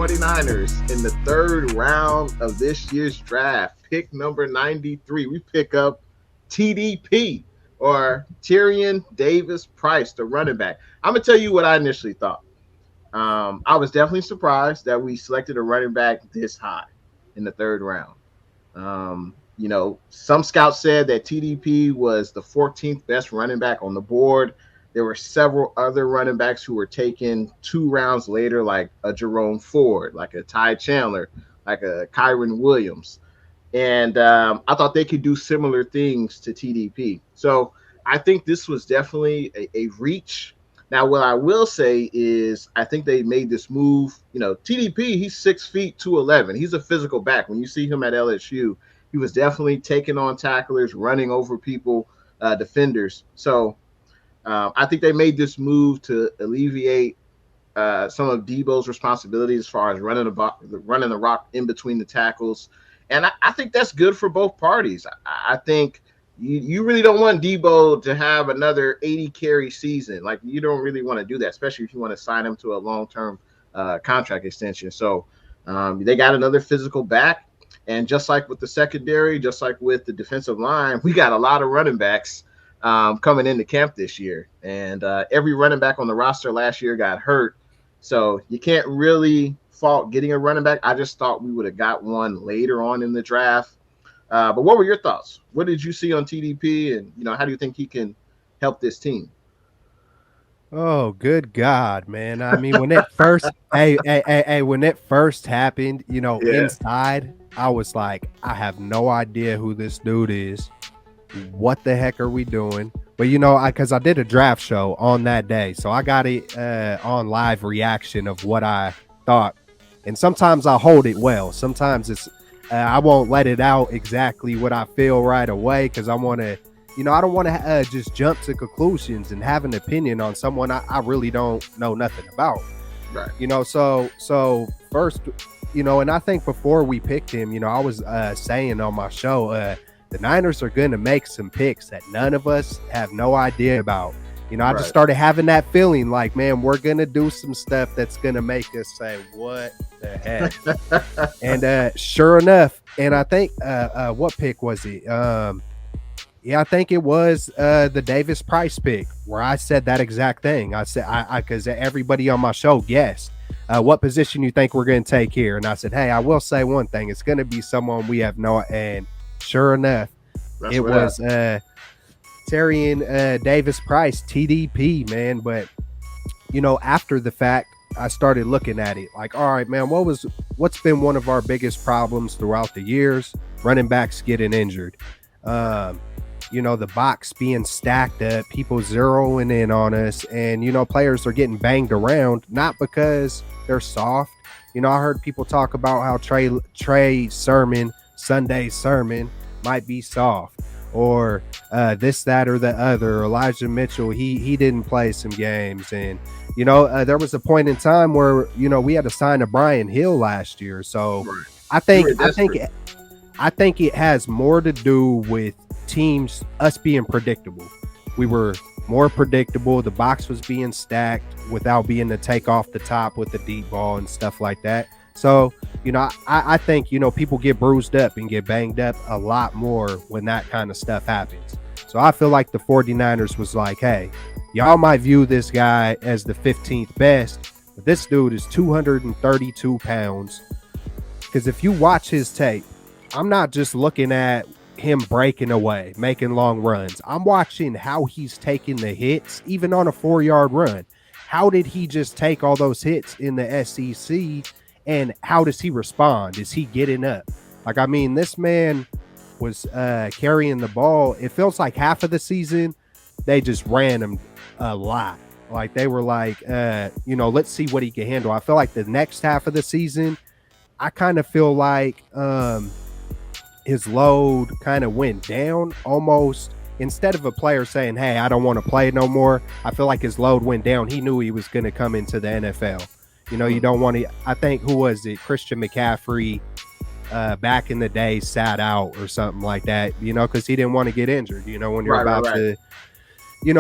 49ers in the third round of this year's draft. Pick number 93. We pick up TDP, or Tyrion Davis-Price, the running back. I'm going to tell you what I initially thought. I was definitely surprised that we selected a running back this high in the third round. Some scouts said that TDP was the 14th best running back on the board. There were several other running backs who were taken 2 rounds later, like a Jerome Ford, like a Ty Chandler, like a Kyron Williams. And I thought they could do similar things to TDP. So I think this was definitely a reach. Now, what I will say is I think they made this move. TDP, he's 6 feet 211. He's a physical back. When you see him at LSU, he was definitely taking on tacklers, running over people, defenders. So I think they made this move to alleviate some of Deebo's responsibilities as far as running the rock in between the tackles. And I think that's good for both parties. I think you really don't want Deebo to have another 80 carry season. Like, you don't really want to do that, especially if you want to sign him to a long-term contract extension. So they got another physical back. And just like with the secondary, just like with the defensive line, we got a lot of running backs coming into camp this year. And every running back on the roster last year got hurt. So you can't really fault getting a running back. I just thought we would have got one later on in the draft. But what were your thoughts? What did you see on TDP? And, how do you think he can help this team? Oh, good God, man. I mean, when it first, when it first happened, inside, I was like, I have no idea who this dude is. What the heck are we doing? But, because I did a draft show on that day. So I got it on live reaction of what I thought. And sometimes I hold it well. Sometimes it's, I won't let it out exactly what I feel right away because I want to, I don't want to just jump to conclusions and have an opinion on someone I really don't know nothing about. Right. So first, and I think before we picked him, I was saying on my show, the Niners are going to make some picks that none of us have no idea about. I just started having that feeling like, man, we're going to do some stuff that's going to make us say, what the heck? And sure enough, and I think, what pick was it? I think it was the Davis-Price pick where I said that exact thing. I said, because everybody on my show guessed, what position you think we're going to take here? And I said, hey, I will say one thing. It's going to be someone we have no, and sure enough, it was Tyrion Davis-Price, TDP, man. But, after the fact, I started looking at it like, all right, man, what's been one of our biggest problems throughout the years? Running backs getting injured. The box being stacked up, people zeroing in on us, and, players are getting banged around, not because they're soft. I heard people talk about how Trey Sermon, Sunday Sermon, might be soft, or this, that, or the other. Elijah Mitchell, he didn't play some games, and there was a point in time where we had to sign a Brian Hill last year. So right. I think it has more to do with teams, us being predictable. We were more predictable. The box was being stacked without being to take off the top with the deep ball and stuff like that. So, I think, people get bruised up and get banged up a lot more when that kind of stuff happens. So I feel like the 49ers was like, hey, y'all might view this guy as the 15th best, but this dude is 232 pounds. Because if you watch his tape, I'm not just looking at him breaking away, making long runs. I'm watching how he's taking the hits, even on a 4-yard run. How did he just take all those hits in the SEC? And how does he respond? Is he getting up? This man was carrying the ball. It feels like half of the season, they just ran him a lot. Like they were like, let's see what he can handle. I feel like the next half of the season, I kind of feel like his load kind of went down almost. Instead of a player saying, hey, I don't want to play no more, I feel like his load went down. He knew he was going to come into the NFL. You don't want to, I think, who was it? Christian McCaffrey back in the day sat out or something like that, because he didn't want to get injured, when you're about to,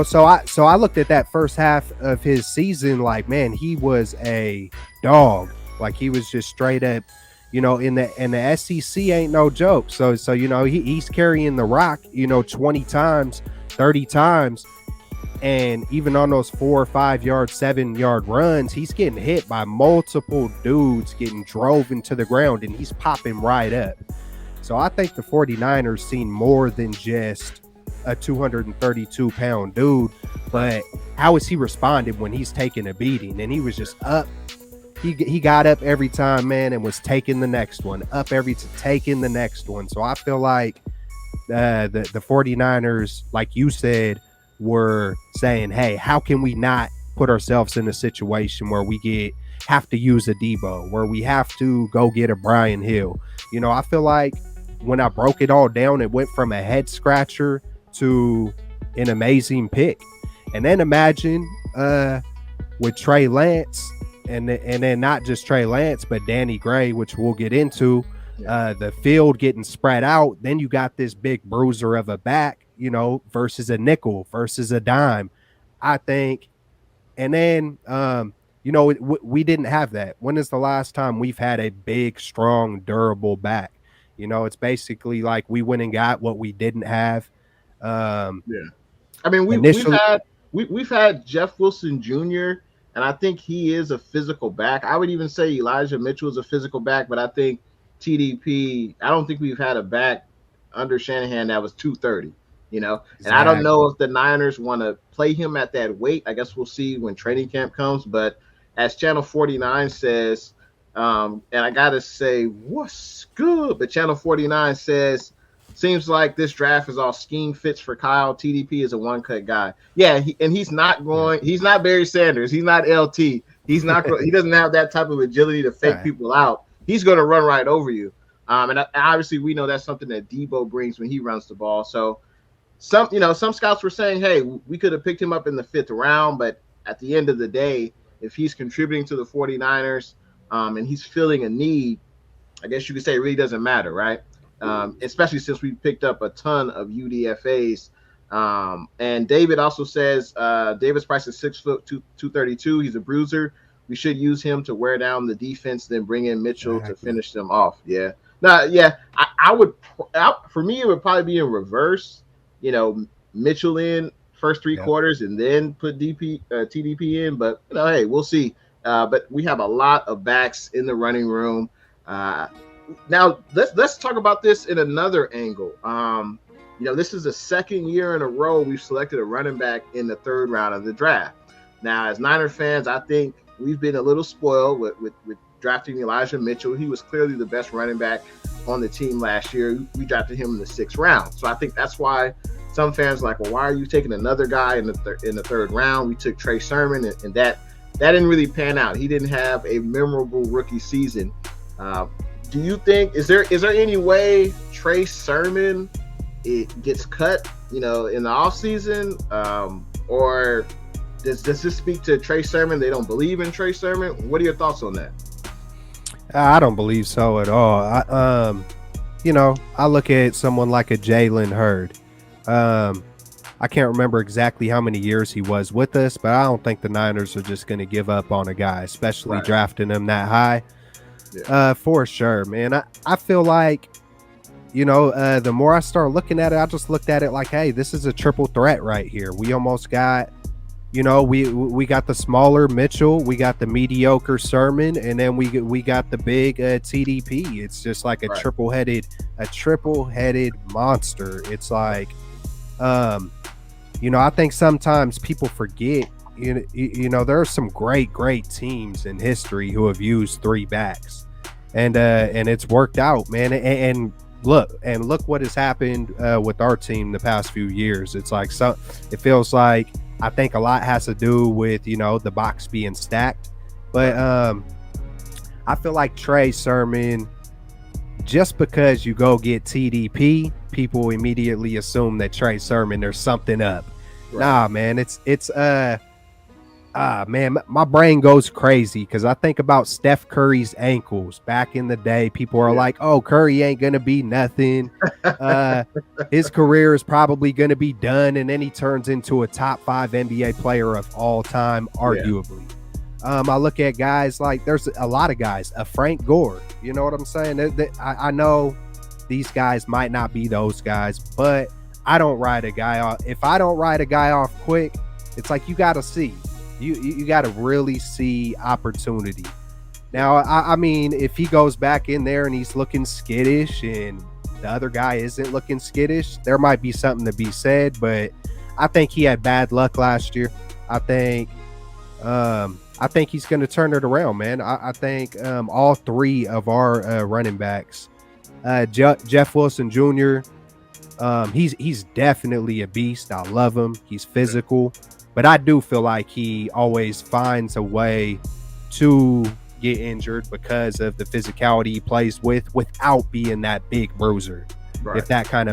so I looked at that first half of his season like, man, he was a dog. Like he was just straight up, in the SEC ain't no joke. So he's carrying the rock, 20 times, 30 times. And even on those 4 or 5 yard, 7 yard runs, he's getting hit by multiple dudes, getting drove into the ground, and he's popping right up. So I think the 49ers seen more than just a 232-pound dude, but how is he responding when he's taking a beating? And he was just up. He got up every time, man, and was taking the next one, taking the next one. So I feel like the 49ers, like you said, were saying, hey, how can we not put ourselves in a situation where we have to use a Deebo, where we have to go get a Brian Hill? I feel like when I broke it all down, it went from a head scratcher to an amazing pick. And then imagine with Trey Lance, and then not just Trey Lance, but Danny Gray, which we'll get into, the field getting spread out. Then you got this big bruiser of a back, versus a nickel, versus a dime, I think. And then, we didn't have that. When is the last time we've had a big, strong, durable back? It's basically like we went and got what we didn't have. I mean, we've had Jeff Wilson Jr., and I think he is a physical back. I would even say Elijah Mitchell is a physical back, but I think TDP, I don't think we've had a back under Shanahan that was 230, Exactly. And I don't know if the Niners want to play him at that weight. I guess we'll see when training camp comes. But as Channel 49 says, and I got to say, what's good? But Channel 49 says, seems like this draft is all scheme fits for Kyle. TDP is a one-cut guy. Yeah, he's not Barry Sanders. He's not LT. He doesn't have that type of agility to fake people out. He's going to run right over you. And obviously we know that's something that Deebo brings when he runs the ball. So some scouts were saying, hey, we could have picked him up in the 5th round, but at the end of the day, if he's contributing to the 49ers and he's filling a need, I guess you could say it really doesn't matter, right? Especially since we picked up a ton of UDFAs. And David also says Davis-Price is 6 foot 232. He's a bruiser. We should use him to wear down the defense, then bring in Mitchell to finish them off. Yeah. I would. For me, it would probably be in reverse. Mitchell in first 3 quarters, and then put TDP in. But hey, we'll see. But we have a lot of backs in the running room. Now let's talk about this in another angle. This is the second year in a row we've selected a running back in the 3rd round of the draft. Now, as Niner fans, I think we've been a little spoiled with drafting Elijah Mitchell. He was clearly the best running back on the team last year. We drafted him in the 6th round. So I think that's why some fans are like, well, why are you taking another guy in the 3rd round? We took Trey Sermon, and that didn't really pan out. He didn't have a memorable rookie season. Do you think is there any way Trey Sermon gets cut, in the offseason? Or does this speak to Trey Sermon? They don't believe in Trey Sermon. What are your thoughts on that? I don't believe so at all. I look at someone like a Jalen Hurd. I can't remember exactly how many years he was with us, but I don't think the Niners are just going to give up on a guy, especially drafting him that high. Yeah. For sure, man. I feel like, the more I start looking at it, I just looked at it like, hey, this is a triple threat right here. We almost got, we got the smaller Mitchell, we got the mediocre Sermon, and then we got the big TDP. It's just like a triple-headed monster. It's like, I think sometimes people forget, there are some great teams in history who have used 3 backs, and it's worked out, man. And look what has happened with our team the past few years. It's like, so it feels like, I think a lot has to do with, the box being stacked, but I feel like Trey Sermon, just because you go get TDP, people immediately assume that Trey Sermon, there's something up. Nah, man, it's man, my brain goes crazy because I think about Steph Curry's ankles back in the day. People are like, oh, Curry ain't going to be nothing. His career is probably going to be done. And then he turns into a top 5 NBA player of all time, arguably. I look at guys like there's a lot of guys, a Frank Gore. You know what I'm saying? I know these guys might not be those guys, but I don't ride a guy off. If I don't ride a guy off quick, it's like you got to see. You got to really see opportunity. Now, I mean, if he goes back in there and he's looking skittish and the other guy isn't looking skittish, there might be something to be said. But I think he had bad luck last year. I think he's going to turn it around, man. I think all three of our running backs, Jeff Wilson Jr., he's definitely a beast. I love him. He's physical, but I do feel like he always finds a way to get injured because of the physicality he plays without being that big bruiser. Right. If that kind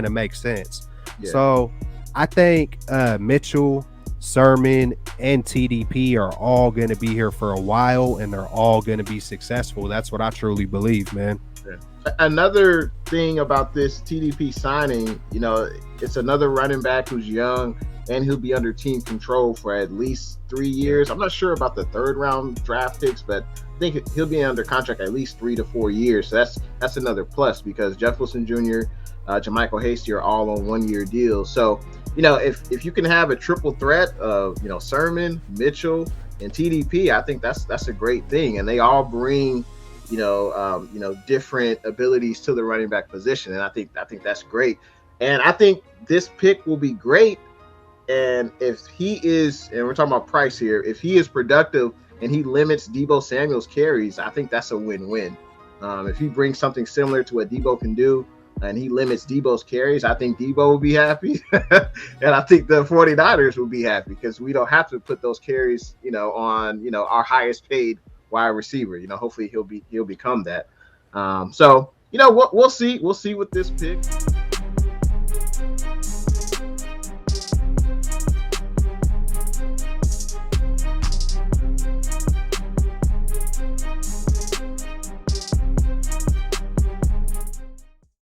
of makes sense. Yeah. So I think Mitchell, Sermon, and TDP are all going to be here for a while, and they're all going to be successful. That's what I truly believe, man. Yeah. Another thing about this TDP signing, you know, it's another running back who's young and he'll be under team control for at least 3 years. I'm not sure about the third round draft picks, but I think he'll be under contract at least 3 to 4 years. So that's another plus because Jeff Wilson Jr., Jermichael Hasty are all on 1 year deals. So, you know, if you can have a triple threat of, you know, Sermon, Mitchell, and TDP, I think that's a great thing. And they all bring, you know, different abilities to the running back position. And I think that's great. And I think this pick will be great. And if he is, and we're talking about Price here, if he is productive and he limits Deebo Samuel's carries, I think that's a win-win. If he brings something similar to what Deebo can do and he limits Deebo's carries, I think Deebo will be happy. And I think the 49ers will be happy because we don't have to put those carries, you know, on, you know, our highest paid wide receiver. You know, hopefully he'll become that. So, you know, we'll see with this pick.